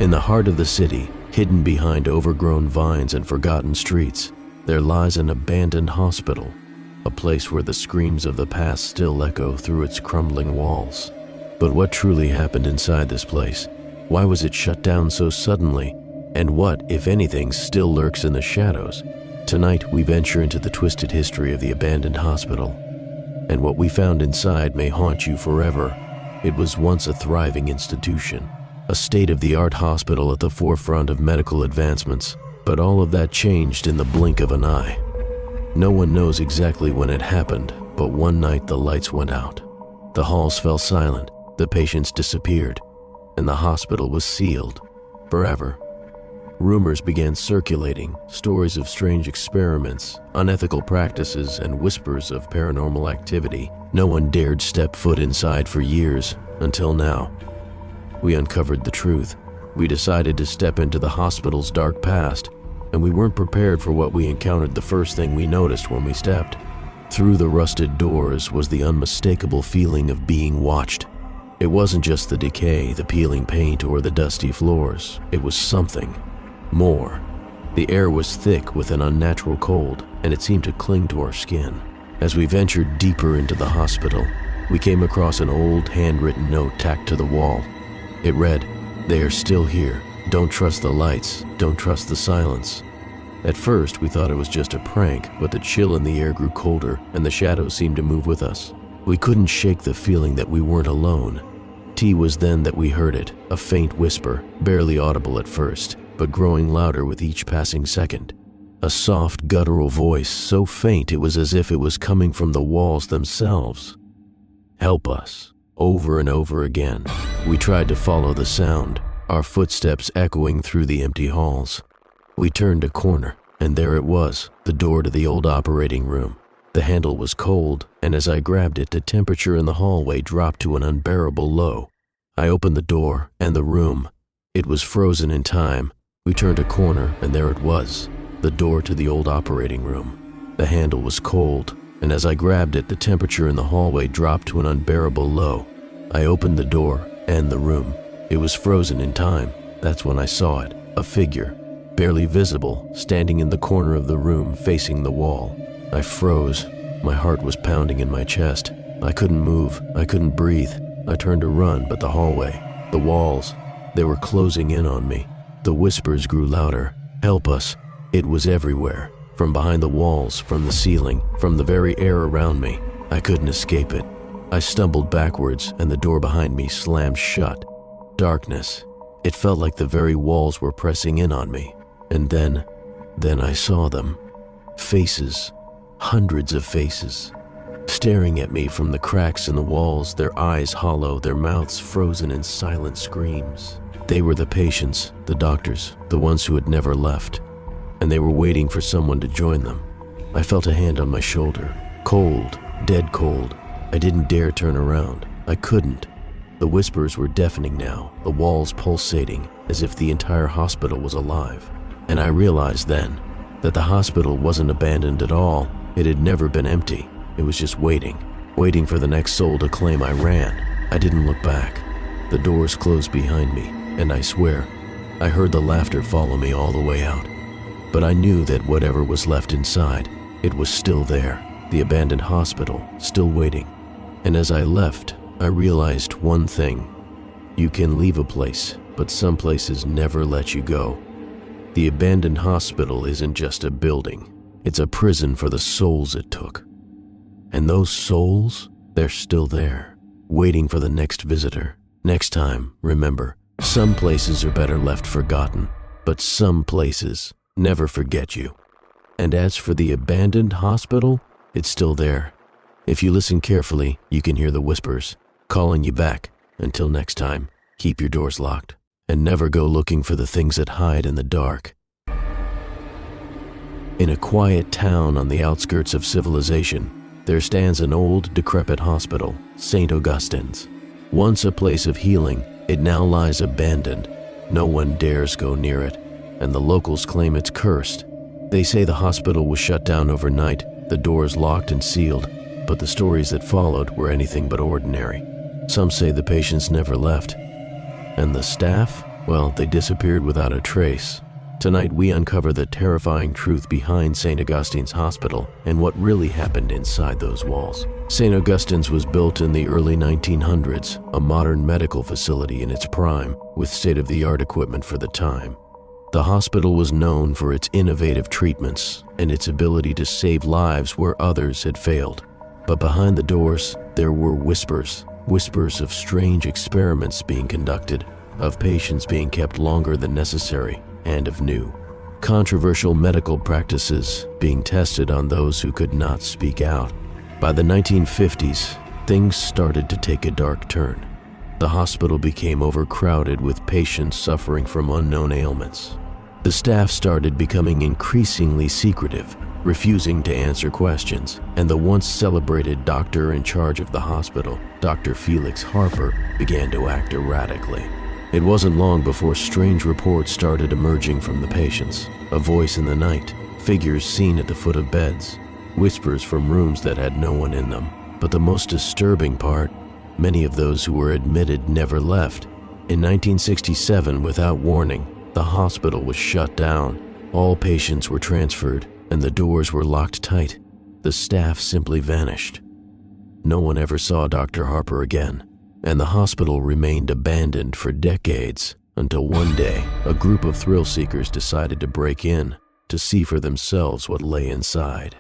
In the heart of the city, hidden behind overgrown vines and forgotten streets, there lies an abandoned hospital, a place where the screams of the past still echo through its crumbling walls. But what truly happened inside this place? Why was it shut down so suddenly? And what, if anything, still lurks in the shadows? Tonight, we venture into the twisted history of the abandoned hospital. And what we found inside may haunt you forever. It was once a thriving institution, a state-of-the-art hospital at the forefront of medical advancements. But all of that changed in the blink of an eye. No one knows exactly when it happened, but one night the lights went out. The halls fell silent, the patients disappeared, and the hospital was sealed forever. Rumors began circulating, stories of strange experiments, unethical practices, and whispers of paranormal activity. No one dared step foot inside for years, until now. We uncovered the truth. We decided to step into the hospital's dark past, and we weren't prepared for what we encountered the first thing we noticed when we stepped. Through the rusted doors was the unmistakable feeling of being watched. It wasn't just the decay, the peeling paint, or the dusty floors. It was something more. The air was thick with an unnatural cold, and it seemed to cling to our skin. As we ventured deeper into the hospital, we came across an old handwritten note tacked to the wall. It read, "They are still here. Don't trust the lights. Don't trust the silence." At first, we thought it was just a prank, but the chill in the air grew colder, and the shadows seemed to move with us. We couldn't shake the feeling that we weren't alone. It was then that we heard it, a faint whisper, barely audible at first, but growing louder with each passing second. A soft, guttural voice, so faint it was as if it was coming from the walls themselves. "Help us," over and over again. We tried to follow the sound, our footsteps echoing through the empty halls. We turned a corner, and there it was, the door to the old operating room. The handle was cold, and as I grabbed it, the temperature in the hallway dropped to an unbearable low. I opened the door, and the room. It was frozen in time. We turned a corner, and there it was, the door to the old operating room. The handle was cold, and as I grabbed it, the temperature in the hallway dropped to an unbearable low. I opened the door and the room. It was frozen in time. That's when I saw it, a figure, barely visible, standing in the corner of the room facing the wall. I froze. My heart was pounding in my chest. I couldn't move. I couldn't breathe. I turned to run, but the hallway, the walls, they were closing in on me. The whispers grew louder. "Help us." It was everywhere, from behind the walls, from the ceiling, from the very air around me. I couldn't escape it. I stumbled backwards, and the door behind me slammed shut. Darkness. It felt like the very walls were pressing in on me. And then I saw them. Faces. Hundreds of faces, staring at me from the cracks in the walls, their eyes hollow, their mouths frozen in silent screams. They were the patients, the doctors, the ones who had never left, and they were waiting for someone to join them. I felt a hand on my shoulder, cold, dead cold. I didn't dare turn around. I couldn't. The whispers were deafening now, the walls pulsating, as if the entire hospital was alive. And I realized then that the hospital wasn't abandoned at all. It had never been empty. It was just waiting for the next soul to claim. I ran. I didn't look back. The doors closed behind me, and I swear, I heard the laughter follow me all the way out. But I knew that whatever was left inside, it was still there, the abandoned hospital, still waiting. And as I left, I realized one thing. You can leave a place, but some places never let you go. The abandoned hospital isn't just a building. It's a prison for the souls it took. And those souls, they're still there, waiting for the next visitor. Next time, remember, some places are better left forgotten, but some places never forget you. And as for the abandoned hospital, it's still there. If you listen carefully, you can hear the whispers, calling you back. Until next time, keep your doors locked, and never go looking for the things that hide in the dark. In a quiet town on the outskirts of civilization, there stands an old, decrepit hospital, St. Augustine's. Once a place of healing, it now lies abandoned. No one dares go near it, and the locals claim it's cursed. They say the hospital was shut down overnight, the doors locked and sealed, but the stories that followed were anything but ordinary. Some say the patients never left, and the staff, Well, they disappeared without a trace. Tonight, we uncover the terrifying truth behind St. Augustine's Hospital and what really happened inside those walls. St. Augustine's was built in the early 1900s, a modern medical facility in its prime, with state-of-the-art equipment for the time. The hospital was known for its innovative treatments and its ability to save lives where others had failed. But behind the doors, there were whispers of strange experiments being conducted, of patients being kept longer than necessary, and of new, controversial medical practices being tested on those who could not speak out. By the 1950s, things started to take a dark turn. The hospital became overcrowded with patients suffering from unknown ailments. The staff started becoming increasingly secretive, refusing to answer questions, and the once celebrated doctor in charge of the hospital, Dr. Felix Harper, began to act erratically. It wasn't long before strange reports started emerging from the patients. A voice in the night, figures seen at the foot of beds, whispers from rooms that had no one in them. But the most disturbing part, many of those who were admitted never left. In 1967, without warning, the hospital was shut down. All patients were transferred, and the doors were locked tight. The staff simply vanished. No one ever saw Dr. Harper again, and the hospital remained abandoned for decades until one day, a group of thrill seekers decided to break in to see for themselves what lay inside.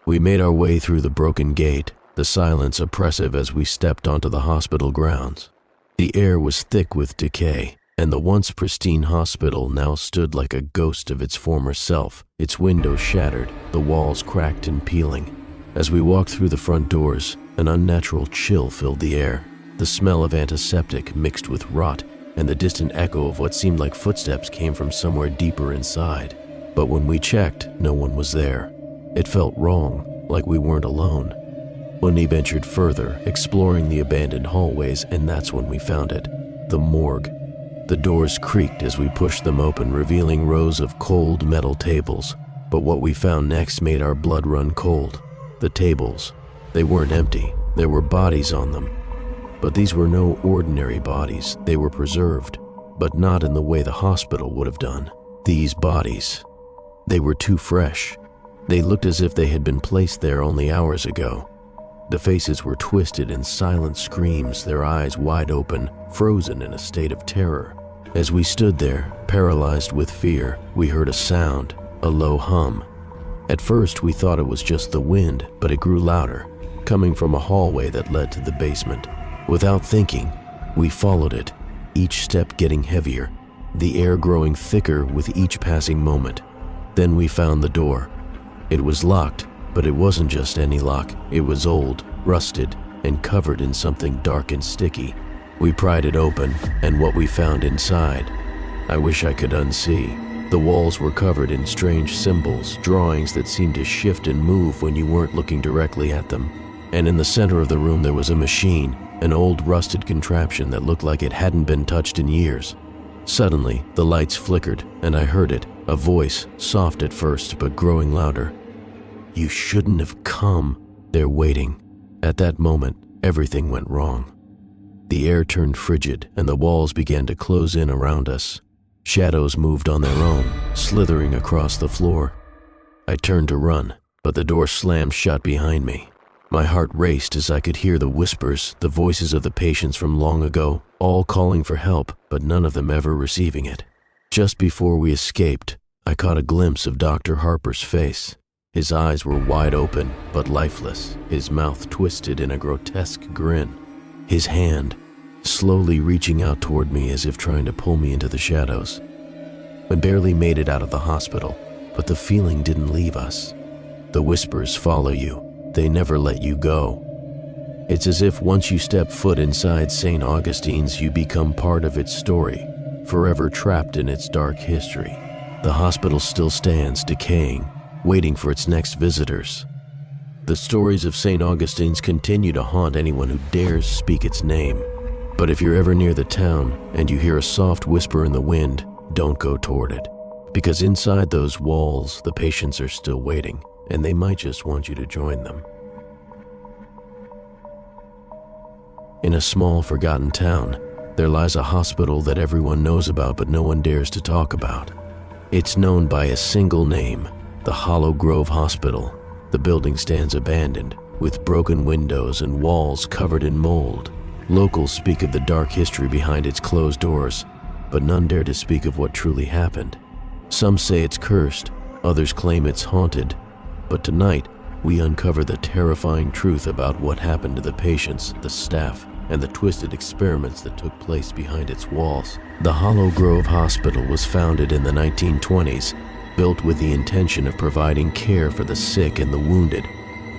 We made our way through the broken gate, the silence oppressive as we stepped onto the hospital grounds. The air was thick with decay, and the once pristine hospital now stood like a ghost of its former self, its windows shattered, the walls cracked and peeling. As we walked through the front doors, an unnatural chill filled the air. The smell of antiseptic mixed with rot, and the distant echo of what seemed like footsteps came from somewhere deeper inside. But when we checked, no one was there. It felt wrong, like we weren't alone. We ventured further, exploring the abandoned hallways, and that's when we found it, the morgue. The doors creaked as we pushed them open, revealing rows of cold metal tables. But what we found next made our blood run cold. The tables, they weren't empty. There were bodies on them. But these were no ordinary bodies. They were preserved, but not in the way the hospital would have done. These bodies, they were too fresh. They looked as if they had been placed there only hours ago. The faces were twisted in silent screams, their eyes wide open, frozen in a state of terror. As we stood there, paralyzed with fear, we heard a sound, a low hum. At first, we thought it was just the wind, but it grew louder, coming from a hallway that led to the basement. Without thinking, we followed it, each step getting heavier, the air growing thicker with each passing moment. Then we found the door. It was locked, but it wasn't just any lock. It was old, rusted, and covered in something dark and sticky. We pried it open, and what we found inside, I wish I could unsee. The walls were covered in strange symbols, drawings that seemed to shift and move when you weren't looking directly at them. And in the center of the room there was a machine, an old rusted contraption that looked like it hadn't been touched in years. Suddenly, the lights flickered, and I heard it, a voice, soft at first but growing louder. "You shouldn't have come. They're waiting." At that moment, everything went wrong. The air turned frigid, and the walls began to close in around us. Shadows moved on their own, slithering across the floor. I turned to run, but the door slammed shut behind me. My heart raced as I could hear the whispers, the voices of the patients from long ago, all calling for help, but none of them ever receiving it. Just before we escaped, I caught a glimpse of Dr. Harper's face. His eyes were wide open, but lifeless, his mouth twisted in a grotesque grin. His hand, slowly reaching out toward me as if trying to pull me into the shadows. We barely made it out of the hospital, but the feeling didn't leave us. The whispers follow you. They never let you go. It's as if once you step foot inside St. Augustine's, you become part of its story, forever trapped in its dark history. The hospital still stands, decaying, waiting for its next visitors. The stories of St. Augustine's continue to haunt anyone who dares speak its name. But if you're ever near the town and you hear a soft whisper in the wind, don't go toward it. Because inside those walls, the patients are still waiting, and they might just want you to join them. In a small, forgotten town, there lies a hospital that everyone knows about but no one dares to talk about. It's known by a single name, the Hollow Grove Hospital. The building stands abandoned, with broken windows and walls covered in mold. Locals speak of the dark history behind its closed doors, but none dare to speak of what truly happened. Some say it's cursed, others claim it's haunted, but tonight we uncover the terrifying truth about what happened to the patients, the staff, and the twisted experiments that took place behind its walls. The Hollow Grove Hospital was founded in the 1920s, built with the intention of providing care for the sick and the wounded.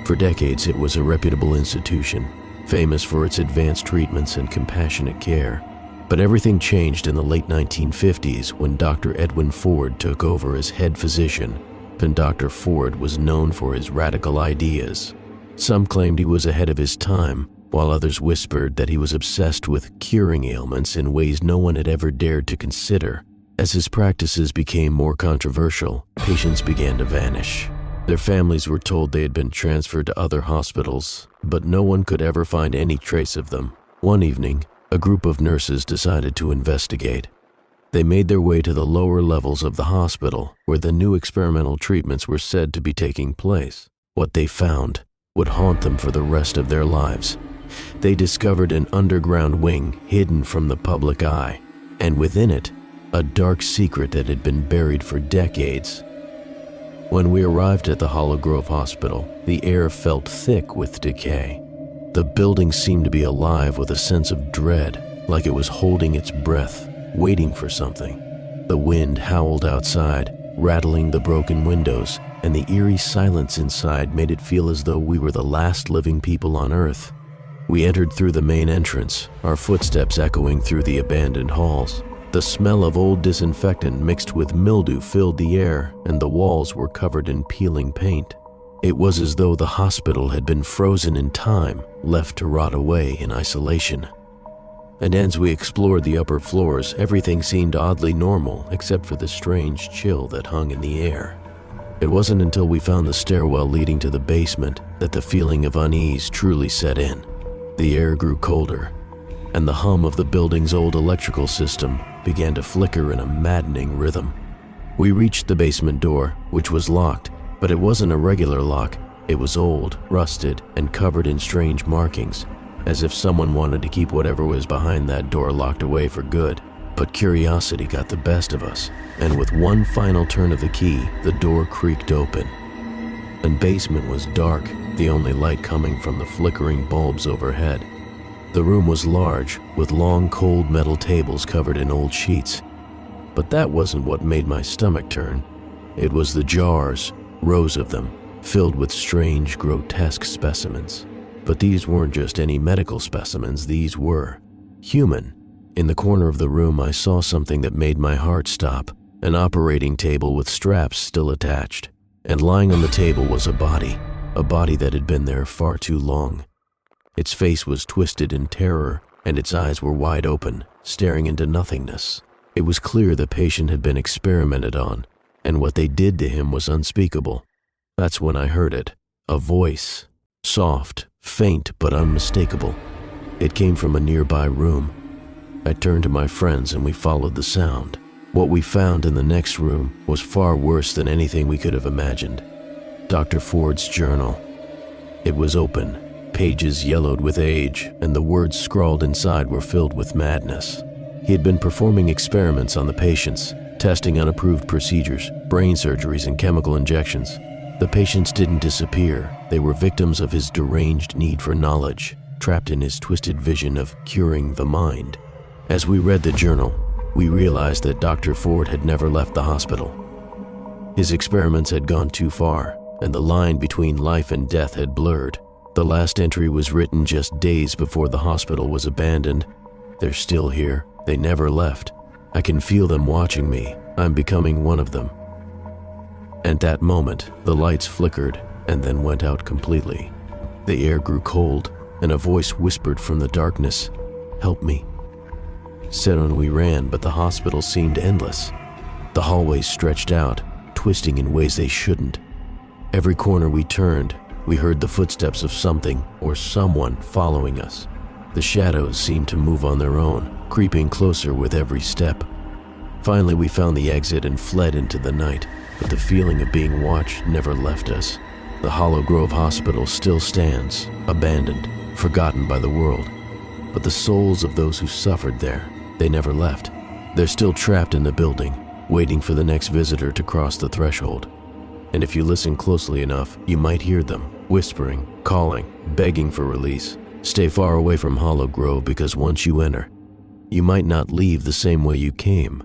For decades, it was a reputable institution, famous for its advanced treatments and compassionate care. But everything changed in the late 1950s when Dr. Edwin Ford took over as head physician, and Dr. Ford was known for his radical ideas. Some claimed he was ahead of his time, while others whispered that he was obsessed with curing ailments in ways no one had ever dared to consider. As his practices became more controversial, patients began to vanish. Their families were told they had been transferred to other hospitals, but no one could ever find any trace of them. One evening, a group of nurses decided to investigate. They made their way to the lower levels of the hospital, where the new experimental treatments were said to be taking place. What they found would haunt them for the rest of their lives. They discovered an underground wing hidden from the public eye, and within it, a dark secret that had been buried for decades. When we arrived at the Hollow Grove Hospital, the air felt thick with decay. The building seemed to be alive with a sense of dread, like it was holding its breath, waiting for something. The wind howled outside, rattling the broken windows, and the eerie silence inside made it feel as though we were the last living people on Earth. We entered through the main entrance, our footsteps echoing through the abandoned halls. The smell of old disinfectant mixed with mildew filled the air, and the walls were covered in peeling paint. It was as though the hospital had been frozen in time, left to rot away in isolation. And as we explored the upper floors, everything seemed oddly normal except for the strange chill that hung in the air. It wasn't until we found the stairwell leading to the basement that the feeling of unease truly set in. The air grew colder, and the hum of the building's old electrical system began to flicker in a maddening rhythm. We reached the basement door, which was locked, but it wasn't a regular lock. It was old, rusted, and covered in strange markings, as if someone wanted to keep whatever was behind that door locked away for good. But curiosity got the best of us, and with one final turn of the key, the door creaked open. The basement was dark, the only light coming from the flickering bulbs overhead. The room was large, with long cold metal tables covered in old sheets. But that wasn't what made my stomach turn. It was the jars, rows of them, filled with strange, grotesque specimens. But these weren't just any medical specimens, these were human. In the corner of the room, I saw something that made my heart stop, an operating table with straps still attached. And lying on the table was a body that had been there far too long. Its face was twisted in terror, and its eyes were wide open, staring into nothingness. It was clear the patient had been experimented on, and what they did to him was unspeakable. That's when I heard it, a voice, soft, faint, but unmistakable. It came from a nearby room. I turned to my friends and we followed the sound. What we found in the next room was far worse than anything we could have imagined. Dr. Ford's journal. It was open, pages yellowed with age, and the words scrawled inside were filled with madness. He had been performing experiments on the patients, testing unapproved procedures, brain surgeries, and chemical injections. The patients didn't disappear. They were victims of his deranged need for knowledge, trapped in his twisted vision of curing the mind. As we read the journal, we realized that Dr. Ford had never left the hospital. His experiments had gone too far, and the line between life and death had blurred. The last entry was written just days before the hospital was abandoned. They're still here. They never left. I can feel them watching me. I'm becoming one of them. At that moment, the lights flickered and then went out completely. The air grew cold, and a voice whispered from the darkness, "Help me." Said when we ran, but the hospital seemed endless. The hallways stretched out, twisting in ways they shouldn't. Every corner we turned, we heard the footsteps of something or someone following us. The shadows seemed to move on their own, creeping closer with every step. Finally, we found the exit and fled into the night, but the feeling of being watched never left us. The Hollow Grove Hospital still stands, abandoned, forgotten by the world. But the souls of those who suffered there, they never left. They're still trapped in the building, waiting for the next visitor to cross the threshold. And if you listen closely enough, you might hear them, whispering, calling, begging for release. Stay far away from Hollow Grove, because once you enter, you might not leave the same way you came.